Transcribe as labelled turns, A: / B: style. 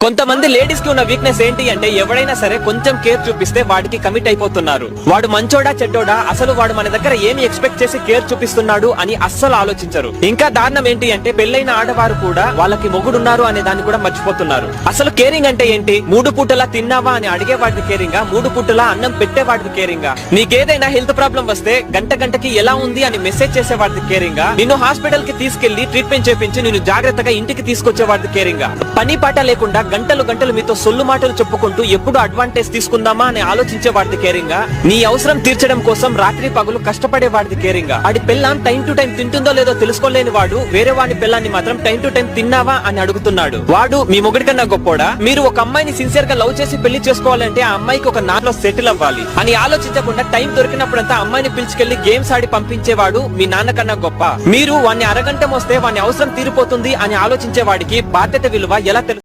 A: కొంతమంది లేడీస్ కి ఉన్న వీక్నెస్ ఏంటి అంటే ఎవడైనా సరే కొంచెం కేర్ చూపిస్తే వాడికి కమిట్ అయిపోతున్నారు. వాడు మంచోడా చెడ్డోడా, అసలు వాడు మన దగ్గర ఏమి ఎక్స్పెక్ట్ చేసి కేర్ చూపిస్తున్నాడు అని అస్సలు ఆలోచించరు. ఇంకా దారుణం ఏంటి అంటే పెళ్లైన ఆడవారు కూడా వాళ్ళకి మొగుడున్నారు అనే దాన్ని కూడా మర్చిపోతున్నారు. అసలు కేరింగ్ అంటే ఏంటి? 3 పూటలా తిన్నావా అని అడిగే వాడికి కేరింగా, 3 పూటలా అన్నం పెట్టే వాడికి కేరింగా, నీకేదైనా హెల్త్ ప్రాబ్లం వస్తే గంటకి ఎలా ఉంది అని మెసేజ్ చేసే వాడికి కేరింగా, నిన్ను హాస్పిటల్ కి తీసుకెళ్లి ట్రీట్మెంట్ చేపించి నిన్ను జాగ్రత్తగా ఇంటికి తీసుకొచ్చే వాడికి కేరింగా, పని పాట లేకుండా గంటలు మీతో సొల్లు మాటలు చెప్పుకుంటూ ఎప్పుడు అడ్వాంటేజ్ తీసుకుందామా అని ఆలోచించే వాడిది కేరింగా, నీ అవసరం తీర్చడం కోసం రాత్రి పగులు కష్టపడే వాడిది కేరింగా, వాడి పిల్లం టైం టు టైం తింటుందో లేదో తెలుసుకోలేని వాడు వేరే వాడి పిల్లాన్ని మాత్రం టైం టు టైం తిన్నావా అని అడుగుతున్నాడు. వాడు మీ మొగుడి కన్నా గొప్పోడా? మీరు ఒక అమ్మాయిని సిన్సియర్ గా లవ్ చేసి పెళ్లి చేసుకోవాలంటే ఆ అమ్మాయికి ఒక నాట్లో సెటిల్ అవ్వాలి అని ఆలోచించకుండా టైం దొరికినప్పుడంతా అమ్మాయిని పిలుచుకెళ్లి గేమ్స్ ఆడి పంపించేవాడు మీ నాన్న కన్నా గొప్ప. మీరు వాడిని అరగంట వస్తే వాని అవసరం తీరిపోతుంది అని ఆలోచించే వాడికి బాధ్యత విలువ ఎలా తెలుసు?